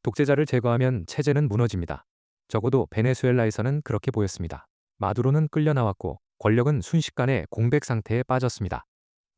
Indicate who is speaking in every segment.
Speaker 1: 독재자를 제거하면 체제는 무너집니다. 적어도 베네수엘라에서는 그렇게 보였습니다. 마두로는 끌려 나왔고 권력은 순식간에 공백 상태에 빠졌습니다.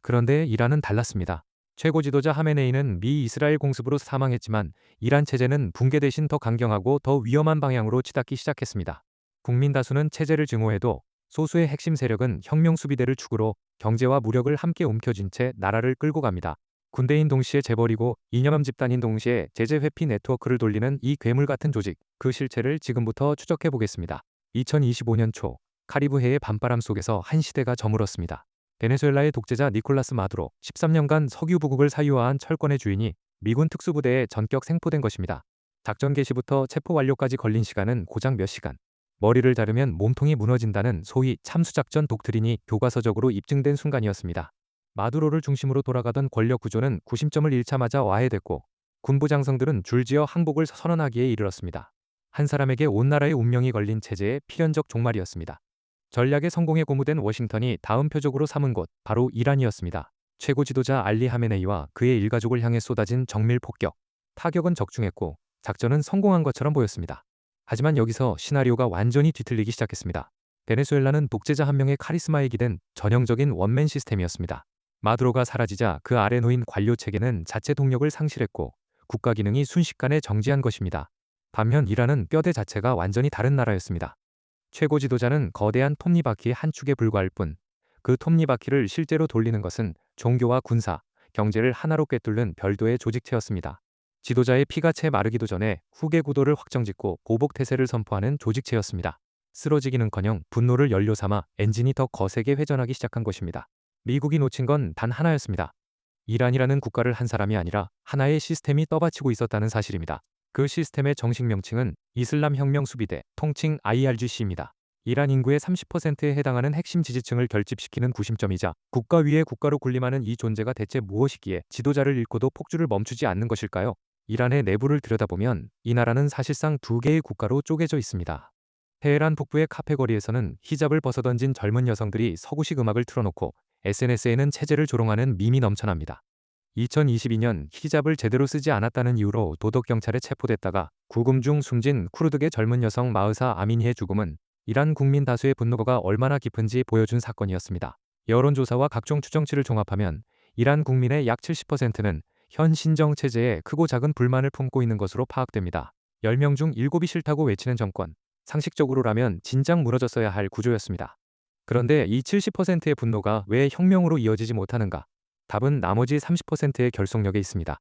Speaker 1: 그런데 이란은 달랐습니다. 최고 지도자 하메네이는 미 이스라엘 공습으로 사망했지만 이란 체제는 붕괴 대신 더 강경하고 더 위험한 방향으로 치닫기 시작했습니다. 국민 다수는 체제를 증오해도 소수의 핵심 세력은 혁명 수비대를 축으로 경제와 무력을 함께 움켜쥔 채 나라를 끌고 갑니다. 군대인 동시에 재벌이고 이념 집단인 동시에 제재 회피 네트워크를 돌리는 이 괴물 같은 조직, 그 실체를 지금부터 추적해 보겠습니다. 2025년 초 카리브해의 밤바람 속에서 한 시대가 저물었습니다. 베네수엘라의 독재자 니콜라스 마두로 13년간 석유 부국을 사유화한 철권의 주인이 미군 특수부대에 전격 생포된 것입니다. 작전 개시부터 체포 완료까지 걸린 시간은 고작 몇 시간. 머리를 자르면 몸통이 무너진다는 소위 참수작전 독트린이 교과서적으로 입증된 순간이었습니다. 마두로를 중심으로 돌아가던 권력 구조는 구심점을 잃자마자 와해됐고 군부 장성들은 줄지어 항복을 선언하기에 이르렀습니다. 한 사람에게 온 나라의 운명이 걸린 체제의 필연적 종말이었습니다. 전략의 성공에 고무된 워싱턴이 다음 표적으로 삼은 곳 바로 이란이었습니다. 최고 지도자 알리 하메네이와 그의 일가족을 향해 쏟아진 정밀 폭격. 타격은 적중했고 작전은 성공한 것처럼 보였습니다. 하지만 여기서 시나리오가 완전히 뒤틀리기 시작했습니다. 베네수엘라는 독재자 한 명의 카리스마에 기댄 전형적인 원맨 시스템이었습니다. 마두로가 사라지자 그 아래 놓인 관료 체계는 자체 동력을 상실했고 국가 기능이 순식간에 정지한 것입니다. 반면 이란은 뼈대 자체가 완전히 다른 나라였습니다. 최고 지도자는 거대한 톱니바퀴 한 축에 불과할 뿐, 그 톱니바퀴를 실제로 돌리는 것은 종교와 군사, 경제를 하나로 꿰뚫는 별도의 조직체였습니다. 지도자의 피가 채 마르기도 전에 후계 구도를 확정짓고 보복 태세를 선포하는 조직체였습니다. 쓰러지기는커녕 분노를 연료 삼아 엔진이 더 거세게 회전하기 시작한 것입니다. 미국이 놓친 건 단 하나였습니다. 이란이라는 국가를 한 사람이 아니라 하나의 시스템이 떠받치고 있었다는 사실입니다. 그 시스템의 정식 명칭은 이슬람 혁명 수비대, 통칭 IRGC입니다. 이란 인구의 30%에 해당하는 핵심 지지층을 결집시키는 구심점이자 국가 위에 국가로 군림하는 이 존재가 대체 무엇이기에 지도자를 잃고도 폭주를 멈추지 않는 것일까요? 이란의 내부를 들여다보면 이 나라는 사실상 두 개의 국가로 쪼개져 있습니다. 테헤란 북부의 카페거리에서는 히잡을 벗어던진 젊은 여성들이 서구식 음악을 틀어놓고 SNS에는 체제를 조롱하는 밈이 넘쳐납니다. 2022년 히잡을 제대로 쓰지 않았다는 이유로 도덕경찰에 체포됐다가 구금 중 숨진 쿠르드계 젊은 여성 마흐사 아미니의 죽음은 이란 국민 다수의 분노가 얼마나 깊은지 보여준 사건이었습니다. 여론조사와 각종 추정치를 종합하면 이란 국민의 약 70%는 현 신정체제에 크고 작은 불만을 품고 있는 것으로 파악됩니다. 10명 중 7이 싫다고 외치는 정권, 상식적으로라면 진작 무너졌어야 할 구조였습니다. 그런데 이 70%의 분노가 왜 혁명으로 이어지지 못하는가? 답은 나머지 30%의 결속력에 있습니다.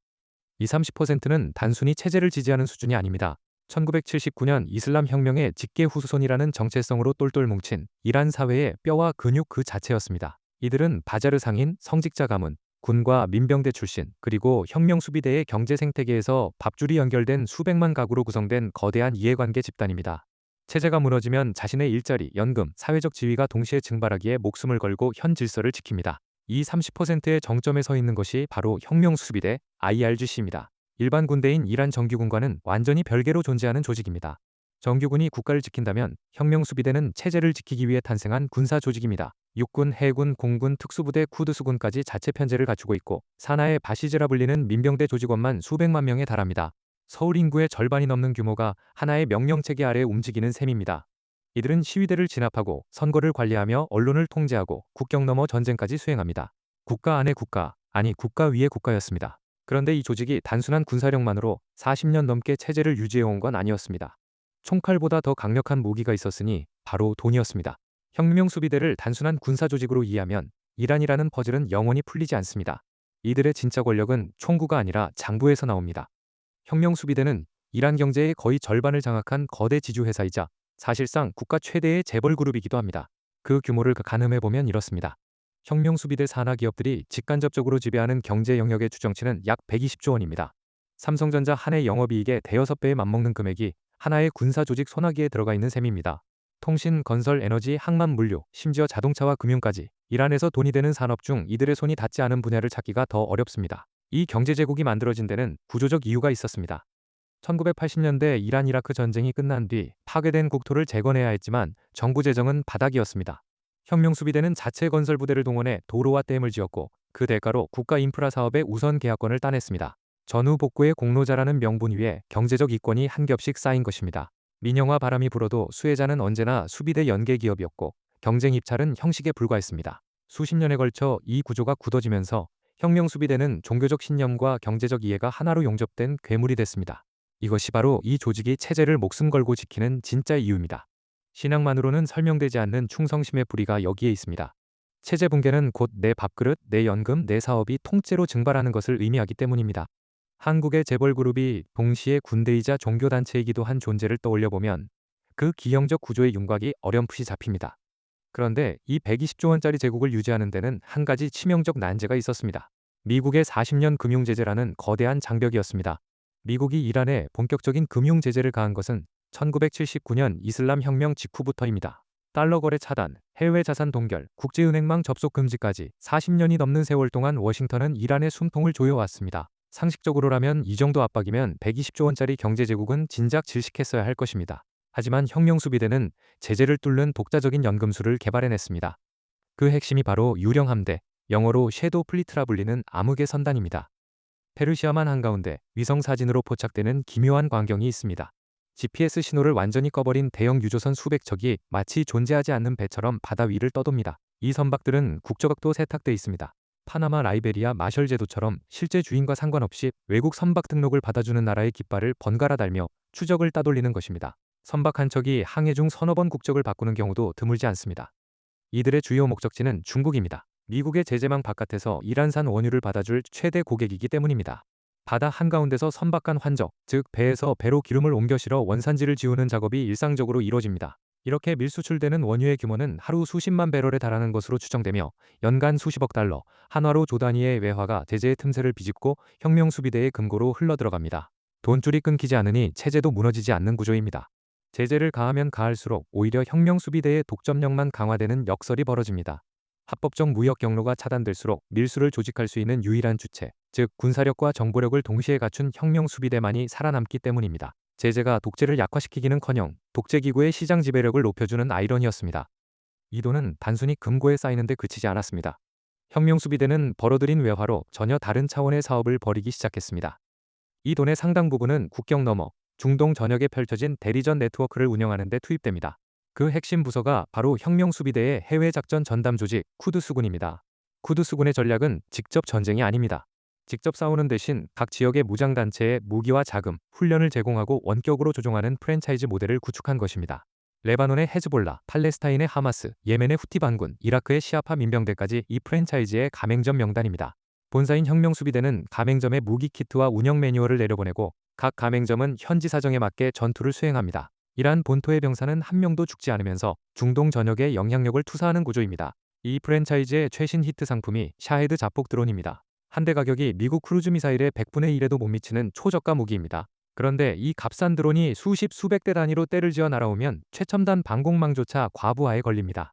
Speaker 1: 이 30%는 단순히 체제를 지지하는 수준이 아닙니다. 1979년 이슬람 혁명의 직계 후손이라는 정체성으로 똘똘 뭉친 이란 사회의 뼈와 근육 그 자체였습니다. 이들은 바자르 상인, 성직자 가문, 군과 민병대 출신, 그리고 혁명 수비대의 경제 생태계에서 밥줄이 연결된 수백만 가구로 구성된 거대한 이해관계 집단입니다. 체제가 무너지면 자신의 일자리, 연금, 사회적 지위가 동시에 증발하기에 목숨을 걸고 현 질서를 지킵니다. 이 30%의 정점에 서 있는 것이 바로 혁명 수비대 IRGC입니다. 일반 군대인 이란 정규군과는 완전히 별개로 존재하는 조직입니다. 정규군이 국가를 지킨다면 혁명 수비대는 체제를 지키기 위해 탄생한 군사 조직입니다. 육군, 해군, 공군, 특수부대, 쿠드수군까지 자체 편제를 갖추고 있고 산하의 바시즈라 불리는 민병대 조직원만 수백만 명에 달합니다. 서울 인구의 절반이 넘는 규모가 하나의 명령체계 아래 움직이는 셈입니다. 이들은 시위대를 진압하고 선거를 관리하며 언론을 통제하고 국경 넘어 전쟁까지 수행합니다. 국가 안의 국가, 아니 국가 위의 국가였습니다. 그런데 이 조직이 단순한 군사력만으로 40년 넘게 체제를 유지해온 건 아니었습니다. 총칼보다 더 강력한 무기가 있었으니 바로 돈이었습니다. 혁명 수비대를 단순한 군사 조직으로 이해하면 이란이라는 퍼즐은 영원히 풀리지 않습니다. 이들의 진짜 권력은 총구가 아니라 장부에서 나옵니다. 혁명 수비대는 이란 경제의 거의 절반을 장악한 거대 지주회사이자 사실상 국가 최대의 재벌 그룹이기도 합니다. 그 규모를 가늠해보면 이렇습니다. 혁명 수비대 산하 기업들이 직간접적으로 지배하는 경제 영역의 추정치는 약 120조 원입니다. 삼성전자 한 해 영업이익의 대여섯 배에 맞먹는 금액이 하나의 군사 조직 소나기에 들어가 있는 셈입니다. 통신, 건설, 에너지, 항만, 물류, 심지어 자동차와 금융까지 이란에서 돈이 되는 산업 중 이들의 손이 닿지 않은 분야를 찾기가 더 어렵습니다. 이 경제 제국이 만들어진 데는 구조적 이유가 있었습니다. 1980년대 이란-이라크 전쟁이 끝난 뒤 파괴된 국토를 재건해야 했지만 정부 재정은 바닥이었습니다. 혁명 수비대는 자체 건설 부대를 동원해 도로와 댐을 지었고 그 대가로 국가 인프라 사업의 우선 계약권을 따냈습니다. 전후 복구의 공로자라는 명분 위에 경제적 이권이 한 겹씩 쌓인 것입니다. 민영화 바람이 불어도 수혜자는 언제나 수비대 연계 기업이었고 경쟁 입찰은 형식에 불과했습니다. 수십 년에 걸쳐 이 구조가 굳어지면서 혁명수비대는 종교적 신념과 경제적 이해가 하나로 용접된 괴물이 됐습니다. 이것이 바로 이 조직이 체제를 목숨 걸고 지키는 진짜 이유입니다. 신앙만으로는 설명되지 않는 충성심의 뿌리가 여기에 있습니다. 체제 붕괴는 곧 내 밥그릇, 내 연금, 내 사업이 통째로 증발하는 것을 의미하기 때문입니다. 한국의 재벌그룹이 동시에 군대이자 종교단체이기도 한 존재를 떠올려보면 그 기형적 구조의 윤곽이 어렴풋이 잡힙니다. 그런데 이 120조 원짜리 제국을 유지하는 데는 한 가지 치명적 난제가 있었습니다. 미국의 40년 금융제재라는 거대한 장벽이었습니다. 미국이 이란에 본격적인 금융제재를 가한 것은 1979년 이슬람 혁명 직후부터입니다. 달러 거래 차단, 해외 자산 동결, 국제은행망 접속 금지까지 40년이 넘는 세월 동안 워싱턴은 이란의 숨통을 조여왔습니다. 상식적으로라면 이 정도 압박이면 120조 원짜리 경제제국은 진작 질식했어야 할 것입니다. 하지만 혁명수비대는 제재를 뚫는 독자적인 연금술을 개발해냈습니다. 그 핵심이 바로 유령함대, 영어로 섀도우 플리트라 불리는 암흑의 선단입니다. 페르시아만 한가운데 위성사진으로 포착되는 기묘한 광경이 있습니다. GPS 신호를 완전히 꺼버린 대형 유조선 수백 척이 마치 존재하지 않는 배처럼 바다 위를 떠돕니다. 이 선박들은 국적도 세탁돼 있습니다. 파나마, 라이베리아, 마셜 제도처럼 실제 주인과 상관없이 외국 선박 등록을 받아주는 나라의 깃발을 번갈아 달며 추적을 따돌리는 것입니다. 선박 한 척이 항해 중 서너 번 국적을 바꾸는 경우도 드물지 않습니다. 이들의 주요 목적지는 중국입니다. 미국의 제재망 바깥에서 이란산 원유를 받아줄 최대 고객이기 때문입니다. 바다 한가운데서 선박 간 환적, 즉 배에서 배로 기름을 옮겨 실어 원산지를 지우는 작업이 일상적으로 이루어집니다. 이렇게 밀수출되는 원유의 규모는 하루 수십만 배럴에 달하는 것으로 추정되며 연간 수십억 달러, 한화로 조 단위의 외화가 제재의 틈새를 비집고 혁명수비대의 금고로 흘러들어갑니다. 돈줄이 끊기지 않으니 체제도 무너지지 않는 구조입니다. 제재를 가하면 가할수록 오히려 혁명수비대의 독점력만 강화되는 역설이 벌어집니다. 합법적 무역 경로가 차단될수록 밀수를 조직할 수 있는 유일한 주체, 즉 군사력과 정보력을 동시에 갖춘 혁명수비대만이 살아남기 때문입니다. 제재가 독재를 약화시키기는커녕 독재기구의 시장 지배력을 높여주는 아이러니였습니다. 이 돈은 단순히 금고에 쌓이는데 그치지 않았습니다. 혁명수비대는 벌어들인 외화로 전혀 다른 차원의 사업을 벌이기 시작했습니다. 이 돈의 상당 부분은 국경 너머 중동 전역에 펼쳐진 대리전 네트워크를 운영하는 데 투입됩니다. 그 핵심 부서가 바로 혁명수비대의 해외작전 전담 조직 쿠드스군입니다. 쿠드스군의 전략은 직접 전쟁이 아닙니다. 직접 싸우는 대신 각 지역의 무장단체에 무기와 자금, 훈련을 제공하고 원격으로 조종하는 프랜차이즈 모델을 구축한 것입니다. 레바논의 헤즈볼라, 팔레스타인의 하마스, 예멘의 후티 반군, 이라크의 시아파 민병대까지 이 프랜차이즈의 가맹점 명단입니다. 본사인 혁명수비대는 가맹점에 무기 키트와 운영 매뉴얼을 내려보내고 각 가맹점은 현지 사정에 맞게 전투를 수행합니다. 이란 본토의 병사는 한 명도 죽지 않으면서 중동 전역에 영향력을 투사하는 구조입니다. 이 프랜차이즈의 최신 히트 상품이 샤헤드 자폭 드론입니다. 한 대 가격이 미국 크루즈 미사일의 100분의 1에도 못 미치는 초저가 무기입니다. 그런데 이 값싼 드론이 수십 수백 대 단위로 때를 지어 날아오면 최첨단 방공망조차 과부하에 걸립니다.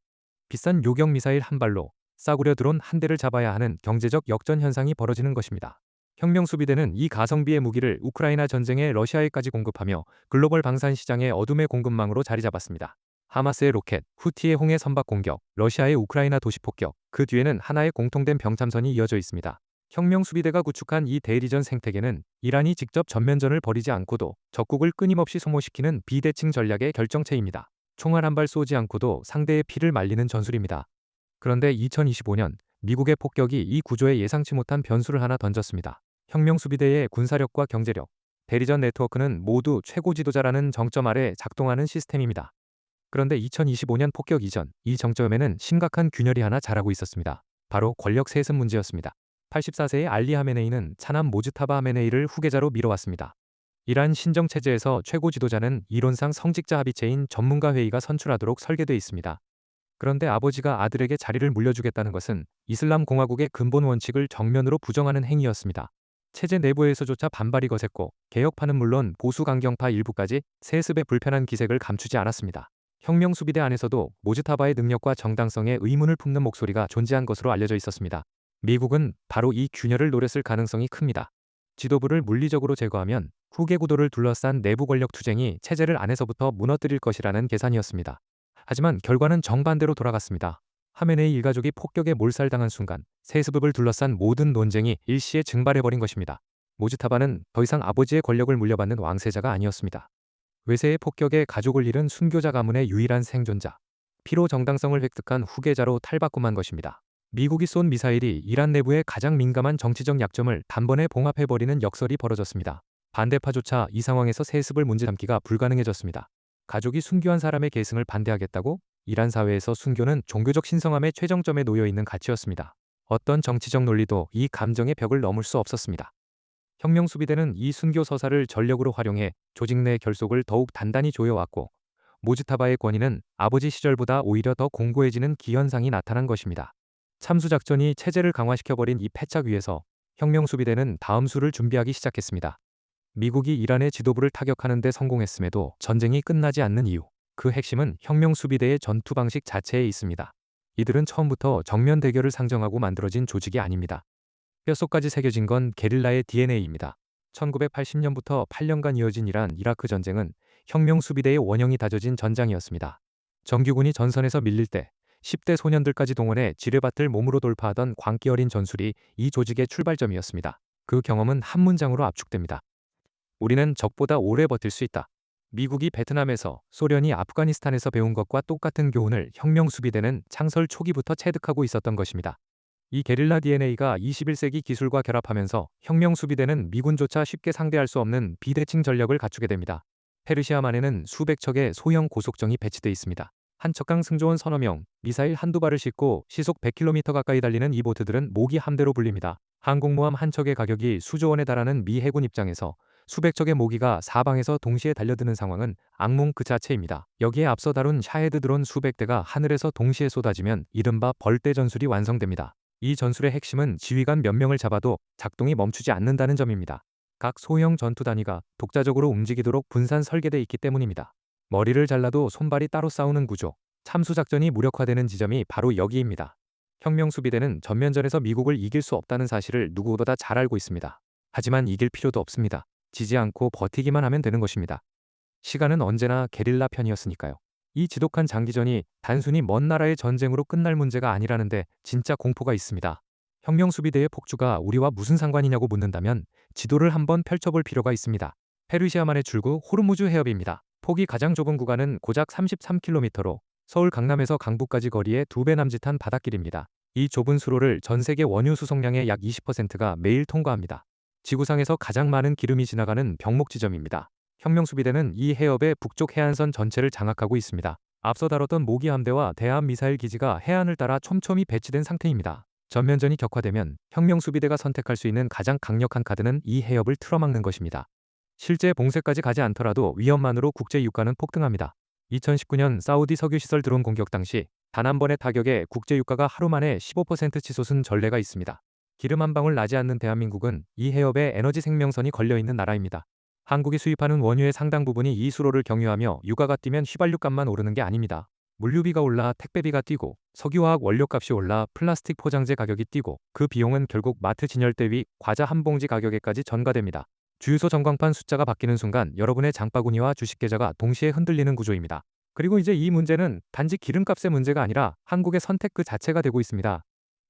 Speaker 1: 비싼 요격 미사일 한 발로 싸구려 드론 한 대를 잡아야 하는 경제적 역전 현상이 벌어지는 것입니다. 혁명수비대는 이 가성비의 무기를 우크라이나 전쟁에 러시아에까지 공급하며 글로벌 방산 시장의 어둠의 공급망으로 자리 잡았습니다. 하마스의 로켓, 후티의 홍해 선박 공격, 러시아의 우크라이나 도시 폭격, 그 뒤에는 하나의 공통된 병참선이 이어져 있습니다. 혁명수비대가 구축한 이 대리전 생태계는 이란이 직접 전면전을 벌이지 않고도 적국을 끊임없이 소모시키는 비대칭 전략의 결정체입니다. 총알 한 발 쏘지 않고도 상대의 피를 말리는 전술입니다. 그런데 2025년 미국의 폭격이 이 구조에 예상치 못한 변수를 하나 던졌습니다. 혁명수비대의 군사력과 경제력, 대리전 네트워크는 모두 최고 지도자라는 정점 아래 작동하는 시스템입니다. 그런데 2025년 폭격 이전, 이 정점에는 심각한 균열이 하나 자라고 있었습니다. 바로 권력 세습 문제였습니다. 84세의 알리 하메네이는 차남 모즈타바 하메네이를 후계자로 밀어왔습니다. 이란 신정체제에서 최고 지도자는 이론상 성직자 합의체인 전문가 회의가 선출하도록 설계돼 있습니다. 그런데 아버지가 아들에게 자리를 물려주겠다는 것은 이슬람 공화국의 근본 원칙을 정면으로 부정하는 행위였습니다. 체제 내부에서조차 반발이 거셌고 개혁파는 물론 보수 강경파 일부까지 세습의 불편한 기색을 감추지 않았습니다. 혁명수비대 안에서도 모즈타바의 능력과 정당성에 의문을 품는 목소리가 존재한 것으로 알려져 있었습니다. 미국은 바로 이 균열을 노렸을 가능성이 큽니다. 지도부를 물리적으로 제거하면 후계 구도를 둘러싼 내부 권력 투쟁이 체제를 안에서부터 무너뜨릴 것이라는 계산이었습니다. 하지만 결과는 정반대로 돌아갔습니다. 하메네이 일가족이 폭격에 몰살당한 순간 세습을 둘러싼 모든 논쟁이 일시에 증발해버린 것입니다. 모즈타바는 더 이상 아버지의 권력을 물려받는 왕세자가 아니었습니다. 외세의 폭격에 가족을 잃은 순교자 가문의 유일한 생존자, 피로 정당성을 획득한 후계자로 탈바꿈한 것입니다. 미국이 쏜 미사일이 이란 내부의 가장 민감한 정치적 약점을 단번에 봉합해버리는 역설이 벌어졌습니다. 반대파조차 이 상황에서 세습을 문제 삼기가 불가능해졌습니다. 가족이 순교한 사람의 계승을 반대하겠다고? 이란 사회에서 순교는 종교적 신성함의 최정점에 놓여 있는 가치였습니다. 어떤 정치적 논리도 이 감정의 벽을 넘을 수 없었습니다. 혁명수비대는 이 순교 서사를 전력으로 활용해 조직 내 결속을 더욱 단단히 조여왔고, 모즈타바의 권위는 아버지 시절보다 오히려 더 공고해지는 기현상이 나타난 것입니다. 참수작전이 체제를 강화시켜버린 이 패착 위에서 혁명수비대는 다음 수를 준비하기 시작했습니다. 미국이 이란의 지도부를 타격하는 데 성공했음에도 전쟁이 끝나지 않는 이유, 그 핵심은 혁명수비대의 전투 방식 자체에 있습니다. 이들은 처음부터 정면 대결을 상정하고 만들어진 조직이 아닙니다. 뼛속까지 새겨진 건 게릴라의 DNA입니다. 1980년부터 8년간 이어진 이란-이라크 전쟁은 혁명수비대의 원형이 다져진 전장이었습니다. 정규군이 전선에서 밀릴 때 10대 소년들까지 동원해 지뢰밭을 몸으로 돌파하던 광기 어린 전술이 이 조직의 출발점이었습니다. 그 경험은 한 문장으로 압축됩니다. 우리는 적보다 오래 버틸 수 있다. 미국이 베트남에서, 소련이 아프가니스탄에서 배운 것과 똑같은 교훈을 혁명수비대는 창설 초기부터 체득하고 있었던 것입니다. 이 게릴라 DNA가 21세기 기술과 결합하면서 혁명수비대는 미군조차 쉽게 상대할 수 없는 비대칭 전력을 갖추게 됩니다. 페르시아만에는 수백 척의 소형 고속정이 배치돼 있습니다. 한 척강 승조원 서너 명, 미사일 한두 발을 싣고 시속 100km 가까이 달리는 이 보트들은 모기 함대로 불립니다. 항공모함 한 척의 가격이 수조 원에 달하는 미 해군 입장에서 수백 척의 모기가 사방에서 동시에 달려드는 상황은 악몽 그 자체입니다. 여기에 앞서 다룬 샤헤드 드론 수백 대가 하늘에서 동시에 쏟아지면 이른바 벌떼 전술이 완성됩니다. 이 전술의 핵심은 지휘관 몇 명을 잡아도 작동이 멈추지 않는다는 점입니다. 각 소형 전투 단위가 독자적으로 움직이도록 분산 설계돼 있기 때문입니다. 머리를 잘라도 손발이 따로 싸우는 구조, 참수작전이 무력화되는 지점이 바로 여기입니다. 혁명수비대는 전면전에서 미국을 이길 수 없다는 사실을 누구보다 잘 알고 있습니다. 하지만 이길 필요도 없습니다. 지지 않고 버티기만 하면 되는 것입니다. 시간은 언제나 게릴라 편이었으니까요. 이 지독한 장기전이 단순히 먼 나라의 전쟁으로 끝날 문제가 아니라는데 진짜 공포가 있습니다. 혁명수비대의 폭주가 우리와 무슨 상관이냐고 묻는다면 지도를 한번 펼쳐볼 필요가 있습니다. 페르시아만의 출구 호르무즈 해협입니다. 폭이 가장 좁은 구간은 고작 33km로 서울 강남에서 강북까지 거리의 2배 남짓한 바닷길입니다. 이 좁은 수로를 전 세계 원유 수송량의 약 20%가 매일 통과합니다. 지구상에서 가장 많은 기름이 지나가는 병목 지점입니다. 혁명수비대는 이 해협의 북쪽 해안선 전체를 장악하고 있습니다. 앞서 다뤘던 모기 함대와 대함 미사일 기지가 해안을 따라 촘촘히 배치된 상태입니다. 전면전이 격화되면 혁명수비대가 선택할 수 있는 가장 강력한 카드는 이 해협을 틀어막는 것입니다. 실제 봉쇄까지 가지 않더라도 위험만으로 국제 유가는 폭등합니다. 2019년 사우디 석유시설 드론 공격 당시 단 한 번의 타격에 국제 유가가 하루 만에 15% 치솟은 전례가 있습니다. 기름 한 방울 나지 않는 대한민국은 이 해협에 에너지 생명선이 걸려있는 나라입니다. 한국이 수입하는 원유의 상당 부분이 이 수로를 경유하며 유가가 뛰면 휘발유값만 오르는 게 아닙니다. 물류비가 올라 택배비가 뛰고 석유화학 원료값이 올라 플라스틱 포장재 가격이 뛰고 그 비용은 결국 마트 진열대 위 과자 한 봉지 가격에까지 전가됩니다. 주유소 전광판 숫자가 바뀌는 순간 여러분의 장바구니와 주식 계좌가 동시에 흔들리는 구조입니다. 그리고 이제 이 문제는 단지 기름값의 문제가 아니라 한국의 선택 그 자체가 되고 있습니다.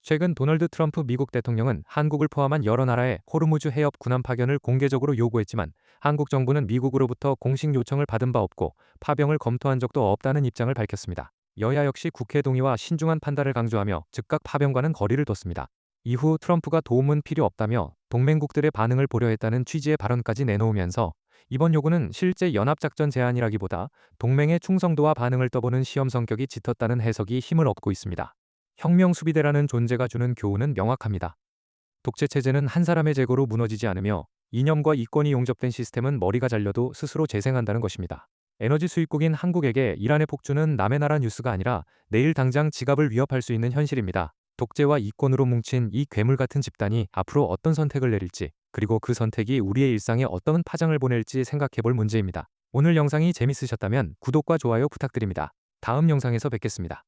Speaker 1: 최근 도널드 트럼프 미국 대통령은 한국을 포함한 여러 나라의 호르무즈 해협 군함 파견을 공개적으로 요구했지만 한국 정부는 미국으로부터 공식 요청을 받은 바 없고 파병을 검토한 적도 없다는 입장을 밝혔습니다. 여야 역시 국회 동의와 신중한 판단을 강조하며 즉각 파병과는 거리를 뒀습니다. 이후 트럼프가 도움은 필요 없다며 동맹국들의 반응을 보려 했다는 취지의 발언까지 내놓으면서 이번 요구는 실제 연합작전 제안이라기보다 동맹의 충성도와 반응을 떠보는 시험 성격이 짙었다는 해석이 힘을 얻고 있습니다. 혁명수비대라는 존재가 주는 교훈은 명확합니다. 독재체제는 한 사람의 재고로 무너지지 않으며 이념과 이권이 용접된 시스템은 머리가 잘려도 스스로 재생한다는 것입니다. 에너지 수입국인 한국에게 이란의 폭주는 남의 나라 뉴스가 아니라 내일 당장 지갑을 위협할 수 있는 현실입니다. 독재와 이권으로 뭉친 이 괴물 같은 집단이 앞으로 어떤 선택을 내릴지, 그리고 그 선택이 우리의 일상에 어떤 파장을 보낼지 생각해볼 문제입니다. 오늘 영상이 재밌으셨다면 구독과 좋아요 부탁드립니다. 다음 영상에서 뵙겠습니다.